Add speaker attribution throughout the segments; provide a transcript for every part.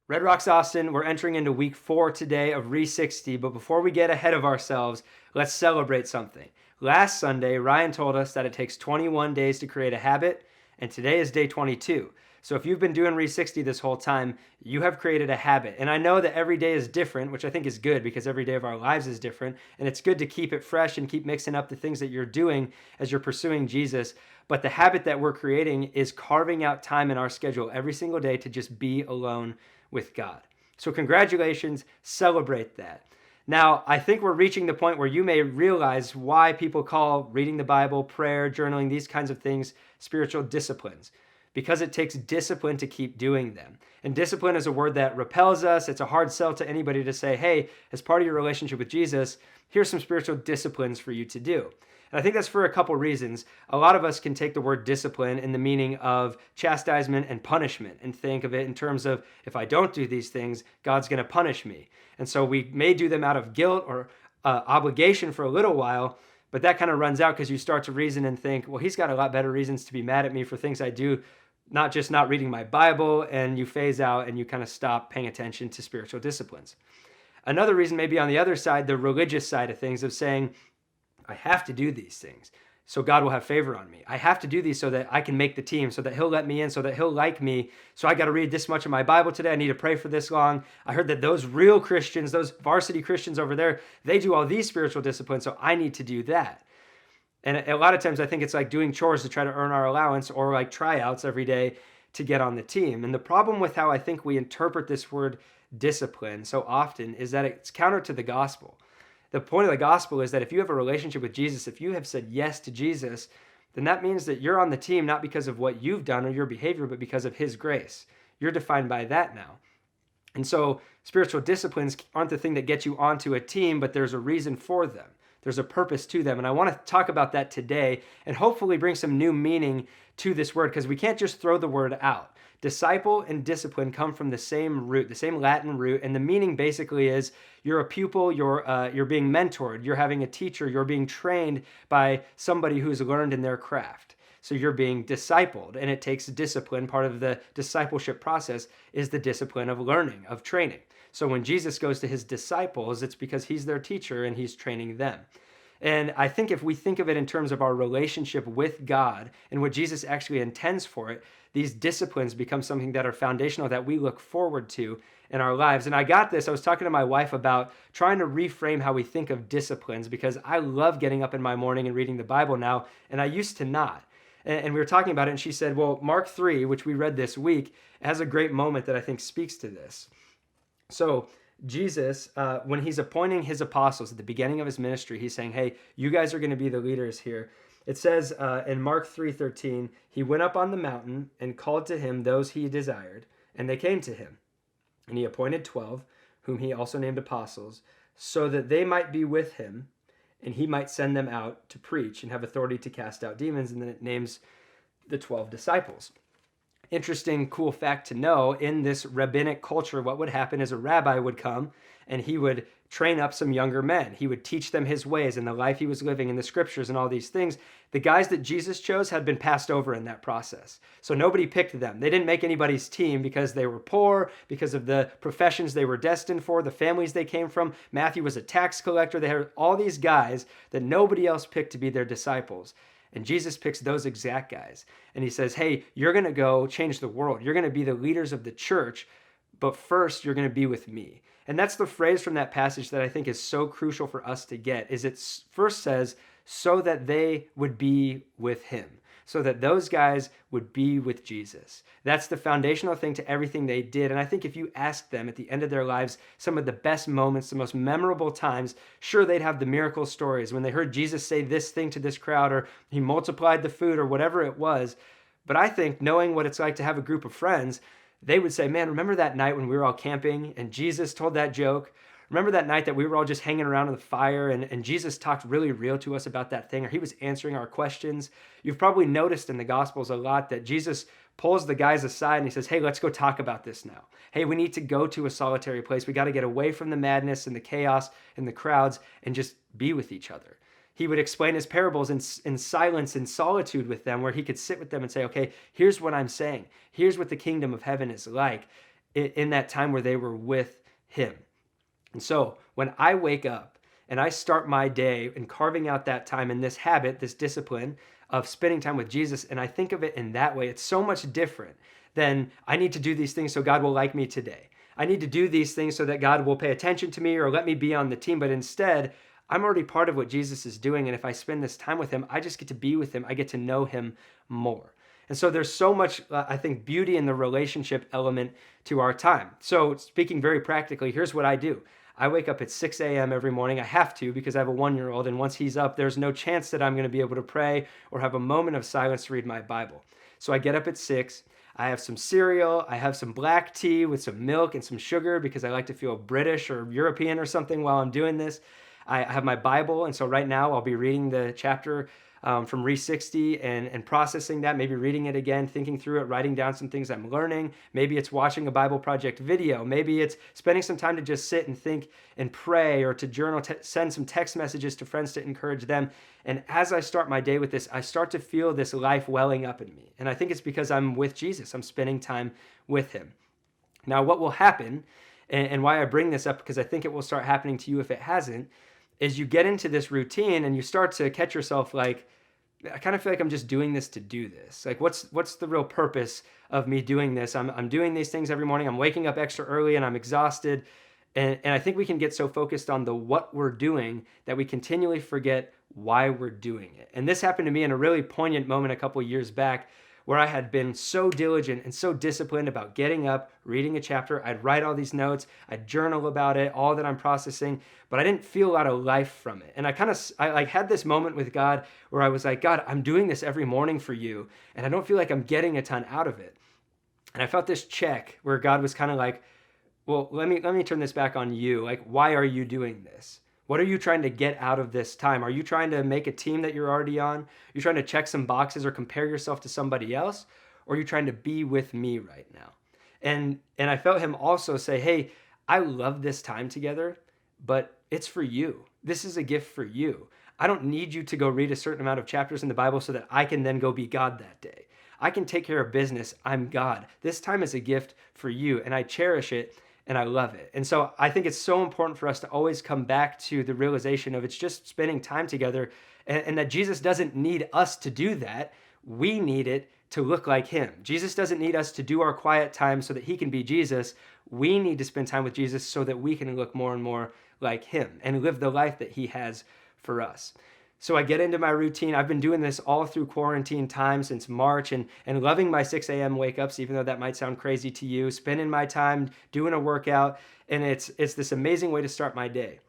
Speaker 1: Red Rocks Austin, we're entering into week 4 today of RE60, but before we get ahead of ourselves, let's celebrate something. Last Sunday, Ryan told us that it takes 21 days to create a habit, and today is day 22. So if you've been doing RE60 this whole time, you have created a habit. And I know that every day is different, which I think is good because every day of our lives is different. And it's good to keep it fresh and keep mixing up the things that you're doing as you're pursuing Jesus. But the habit that we're creating is carving out time in our schedule every single day to just be alone with God. So congratulations, celebrate that. Now, I think we're reaching the point where you may realize why people call reading the Bible, prayer, journaling, these kinds of things spiritual disciplines. Because it takes discipline to keep doing them. And discipline is a word that repels us. It's a hard sell to anybody to say, hey, as part of your relationship with Jesus, here's some spiritual disciplines for you to do. And I think that's for a couple reasons. A lot of us can take the word discipline in the meaning of chastisement and punishment and think of it in terms of, if I don't do these things, God's going to punish me. And so we may do them out of guilt or obligation for a little while, but that kind of runs out because you start to reason and think, well, he's got a lot better reasons to be mad at me for things I do, not just not reading my Bible, and you phase out and you kind of stop paying attention to spiritual disciplines. Another reason may be on the other side, the religious side of things, of saying, I have to do these things so God will have favor on me. I have to do these so that I can make the team, so that he'll let me in, so that he'll like me. So I got to read this much of my Bible today. I need to pray for this long. I heard that those real Christians, those varsity Christians over there, they do all these spiritual disciplines, so I need to do that. And a lot of times I think it's like doing chores to try to earn our allowance, or like tryouts every day to get on the team. And the problem with how I think we interpret this word discipline so often is that it's counter to the gospel. The point of the gospel is that if you have a relationship with Jesus, if you have said yes to Jesus, then that means that you're on the team not because of what you've done or your behavior, but because of his grace. You're defined by that now. And so spiritual disciplines aren't the thing that get you onto a team, but there's a reason for them. There's a purpose to them. And I want to talk about that today and hopefully bring some new meaning to this word, because we can't just throw the word out. Disciple and discipline come from the same root, the same Latin root, and the meaning basically is you're a pupil, you're being mentored, you're having a teacher, you're being trained by somebody who's learned in their craft. So you're being discipled, and it takes discipline. Part of the discipleship process is the discipline of learning, of training. So when Jesus goes to his disciples, it's because he's their teacher and he's training them. And I think if we think of it in terms of our relationship with God and what Jesus actually intends for it, these disciplines become something that are foundational that we look forward to in our lives. And I was talking to my wife about trying to reframe how we think of disciplines, because I love getting up in my morning and reading the Bible now, and I used to not. And we were talking about it, and she said, well, Mark 3, which we read this week, has a great moment that I think speaks to this. So Jesus, when he's appointing his apostles at the beginning of his ministry, he's saying, hey, you guys are going to be the leaders here. It says in Mark 3:13, he went up on the mountain and called to him those he desired, and they came to him. And he appointed 12, whom he also named apostles, so that they might be with him, and he might send them out to preach and have authority to cast out demons. And then it names the 12 disciples. Interesting, cool fact to know, in this rabbinic culture, what would happen is a rabbi would come and he would train up some younger men. He would teach them his ways and the life he was living in the scriptures and all these things. The guys that Jesus chose had been passed over in that process. So nobody picked them. They didn't make anybody's team because they were poor, because of the professions they were destined for, the families they came from. Matthew was a tax collector. They had all these guys that nobody else picked to be their disciples. And Jesus picks those exact guys. And he says, hey, you're going to go change the world. You're going to be the leaders of the church, but first you're going to be with me. And that's the phrase from that passage that I think is so crucial for us to get, is it first says, so that they would be with him. So that those guys would be with Jesus. That's the foundational thing to everything they did. And I think if you ask them at the end of their lives, some of the best moments, the most memorable times, sure, they'd have the miracle stories when they heard Jesus say this thing to this crowd, or he multiplied the food, or whatever it was. But I think knowing what it's like to have a group of friends, they would say, man, remember that night when we were all camping and Jesus told that joke? Remember that night that we were all just hanging around in the fire and Jesus talked really real to us about that thing, or he was answering our questions? You've probably noticed in the Gospels a lot that Jesus pulls the guys aside and he says, hey, let's go talk about this now. Hey, we need to go to a solitary place. We got to get away from the madness and the chaos and the crowds and just be with each other. He would explain his parables in silence and solitude with them, where he could sit with them and say, okay, here's what I'm saying. Here's what the kingdom of heaven is like. in that time where they were with him. And so when I wake up and I start my day and carving out that time in this habit, this discipline of spending time with Jesus, and I think of it in that way, it's so much different than I need to do these things so God will like me today. I need to do these things so that God will pay attention to me or let me be on the team. But instead, I'm already part of what Jesus is doing. And if I spend this time with him, I just get to be with him. I get to know him more. And so there's so much, I think, beauty in the relationship element to our time. So speaking very practically, here's what I do. I wake up at 6 a.m. every morning. I have to because I have a 1-year-old. And once he's up, there's no chance that I'm going to be able to pray or have a moment of silence to read my Bible. So I get up at 6. I have some cereal. I have some black tea with some milk and some sugar because I like to feel British or European or something while I'm doing this. I have my Bible. And so right now I'll be reading the chapter from RE60 and processing that, maybe reading it again, thinking through it, writing down some things I'm learning. Maybe it's watching a Bible Project video. Maybe it's spending some time to just sit and think and pray, or to journal, send some text messages to friends to encourage them. And as I start my day with this, I start to feel this life welling up in me. And I think it's because I'm with Jesus. I'm spending time with him. Now, what will happen, and why I bring this up, because I think it will start happening to you if it hasn't, is you get into this routine and you start to catch yourself like, I kind of feel like I'm just doing this to do this. Like, what's the real purpose of me doing this? I'm doing these things every morning. I'm waking up extra early and I'm exhausted. And I think we can get so focused on the what we're doing that we continually forget why we're doing it. And this happened to me in a really poignant moment a couple years back, where I had been so diligent and so disciplined about getting up, reading a chapter. I'd write all these notes, I'd journal about it, all that I'm processing, but I didn't feel a lot of life from it. And I had this moment with God where I was like, God, I'm doing this every morning for you, and I don't feel like I'm getting a ton out of it. And I felt this check where God was kind of like, well, let me turn this back on you. Like, why are you doing this? What are you trying to get out of this time? Are you trying to make a team that you're already on? Are you trying to check some boxes or compare yourself to somebody else? Or are you trying to be with me right now? And I felt him also say, hey, I love this time together, but it's for you. This is a gift for you. I don't need you to go read a certain amount of chapters in the Bible so that I can then go be God that day. I can take care of business. I'm God. This time is a gift for you, and I cherish it. And I love it. And so I think it's so important for us to always come back to the realization of it's just spending time together, and that Jesus doesn't need us to do that. We need it to look like him. Jesus doesn't need us to do our quiet time so that he can be Jesus. We need to spend time with Jesus so that we can look more and more like him and live the life that he has for us. So I get into my routine. I've been doing this all through quarantine time since March, and loving my 6 a.m. wake-ups, even though that might sound crazy to you, spending my time doing a workout, and it's this amazing way to start my day.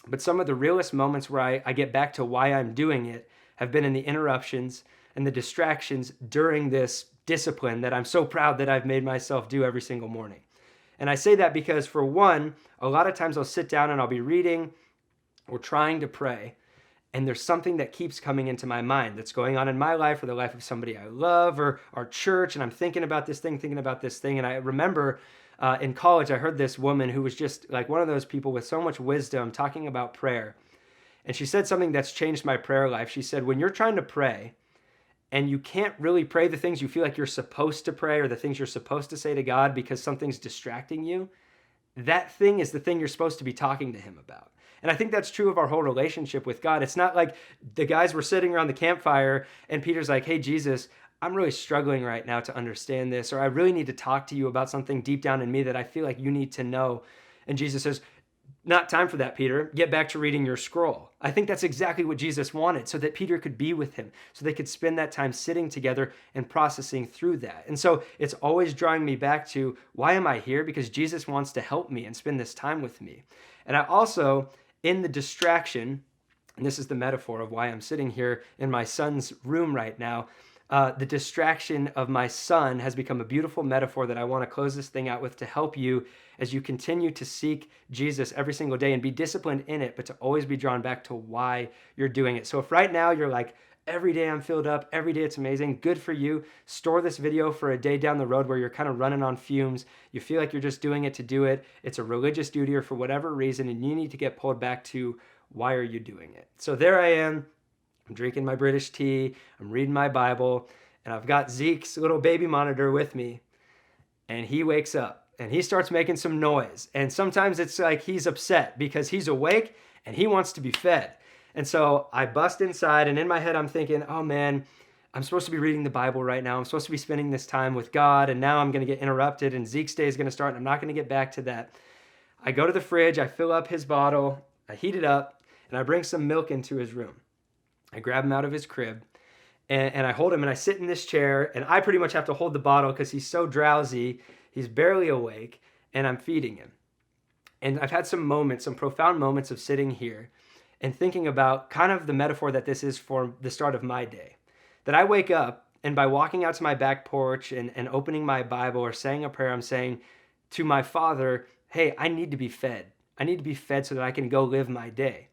Speaker 1: But some of the realest moments where I get back to why I'm doing it have been in the interruptions and the distractions during this discipline that I'm so proud that I've made myself do every single morning. And I say that because, for one, a lot of times I'll sit down and I'll be reading or trying to pray, and there's something that keeps coming into my mind that's going on in my life or the life of somebody I love or our church, and I'm thinking about this thing. And I remember in college, I heard this woman who was just like one of those people with so much wisdom talking about prayer. And she said something that's changed my prayer life. She said, when you're trying to pray and you can't really pray the things you feel like you're supposed to pray or the things you're supposed to say to God because something's distracting you, that thing is the thing you're supposed to be talking to him about. And I think that's true of our whole relationship with God. It's not like the guys were sitting around the campfire and Peter's like, hey, Jesus, I'm really struggling right now to understand this, or I really need to talk to you about something deep down in me that I feel like you need to know. And Jesus says, not time for that, Peter. Get back to reading your scroll. I think that's exactly what Jesus wanted, so that Peter could be with him, so they could spend that time sitting together and processing through that. And so it's always drawing me back to, why am I here? Because Jesus wants to help me and spend this time with me. And I also, in the distraction, and this is the metaphor of why I'm sitting here in my son's room right now, the distraction of my son has become a beautiful metaphor that I want to close this thing out with to help you as you continue to seek Jesus every single day and be disciplined in it, but to always be drawn back to why you're doing it. So if right now you're like, every day I'm filled up, every day it's amazing, good for you. Store this video for a day down the road where you're kind of running on fumes. You feel like you're just doing it to do it. It's a religious duty or for whatever reason, and you need to get pulled back to, why are you doing it? So there I am. I'm drinking my British tea, I'm reading my Bible, and I've got Zeke's little baby monitor with me, and he wakes up. and he starts making some noise. And sometimes it's like he's upset because he's awake and he wants to be fed. And so I bust inside, and in my head I'm thinking, oh man, I'm supposed to be reading the Bible right now. I'm supposed to be spending this time with God, and now I'm going to get interrupted, and Zeke's day is going to start, and I'm not going to get back to that. I go to the fridge, I fill up his bottle, I heat it up, and I bring some milk into his room. I grab him out of his crib, and I hold him, and I sit in this chair, and I pretty much have to hold the bottle because he's so drowsy, he's barely awake, and I'm feeding him. And I've had some moments, some profound moments of sitting here and thinking about kind of the metaphor that this is for the start of my day. That I wake up, and by walking out to my back porch and opening my Bible or saying a prayer, I'm saying to my Father, hey, I need to be fed. I need to be fed so that I can go live my day.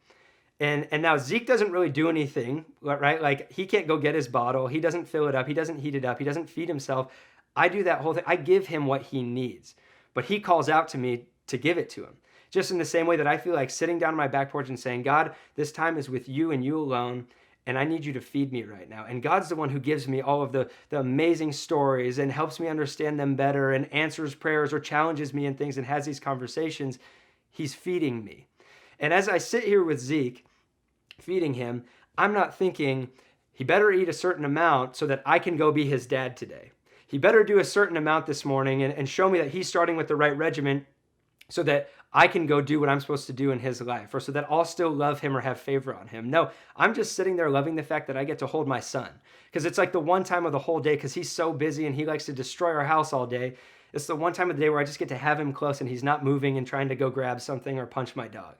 Speaker 1: And now Zeke doesn't really do anything, right? Like, he can't go get his bottle. He doesn't fill it up. He doesn't heat it up. He doesn't feed himself. I do that whole thing. I give him what he needs. But he calls out to me to give it to him. Just in the same way that I feel like sitting down on my back porch and saying, God, this time is with you and you alone, and I need you to feed me right now. And God's the one who gives me all of the amazing stories and helps me understand them better and answers prayers or challenges me in things and has these conversations. He's feeding me. And as I sit here with Zeke, feeding him, I'm not thinking, he better eat a certain amount so that I can go be his dad today. He better do a certain amount this morning and show me that he's starting with the right regimen so that I can go do what I'm supposed to do in his life, or so that I'll still love him or have favor on him. No, I'm just sitting there loving the fact that I get to hold my son, because it's like the one time of the whole day, because he's so busy and he likes to destroy our house all day. It's the one time of the day where I just get to have him close and he's not moving and trying to go grab something or punch my dog.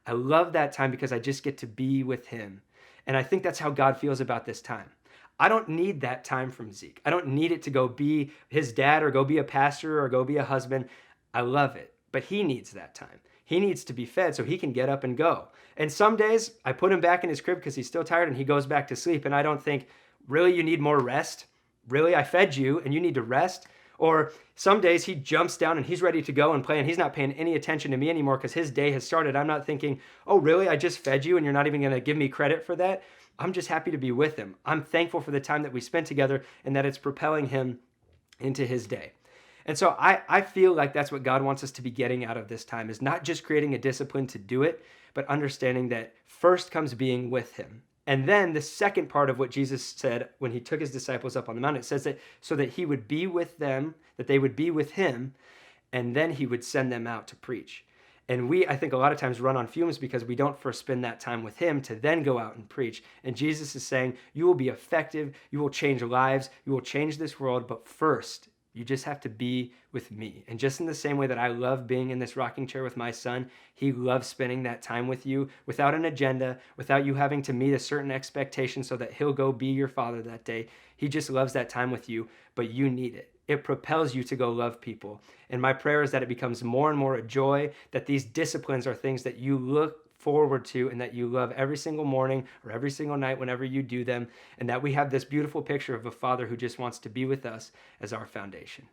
Speaker 1: I love that time because I just get to be with him. And I think that's how God feels about this time. I don't need that time from Zeke. I don't need it to go be his dad or go be a pastor or go be a husband. I love it. But he needs that time. He needs to be fed so he can get up and go. And some days I put him back in his crib because he's still tired and he goes back to sleep. And I don't think, really, you need more rest? Really, I fed you and you need to rest? Or some days he jumps down and he's ready to go and play and he's not paying any attention to me anymore because his day has started. I'm not thinking, oh, really? I just fed you and you're not even going to give me credit for that? I'm just happy to be with him. I'm thankful for the time that we spent together and that it's propelling him into his day. And so I feel like that's what God wants us to be getting out of this time, is not just creating a discipline to do it, but understanding that first comes being with him. And then the second part of what Jesus said when he took his disciples up on the mountain, it says that so that he would be with them, that they would be with him, and then he would send them out to preach. And we, I think, a lot of times run on fumes because we don't first spend that time with him to then go out and preach. And Jesus is saying, you will be effective, you will change lives, you will change this world, but first, you just have to be with me. And just in the same way that I love being in this rocking chair with my son, he loves spending that time with you without an agenda, without you having to meet a certain expectation so that he'll go be your father that day. He just loves that time with you, but you need it. It propels you to go love people. And my prayer is that it becomes more and more a joy, that these disciplines are things that you look forward to and that you love every single morning or every single night whenever you do them, and that we have this beautiful picture of a father who just wants to be with us as our foundation.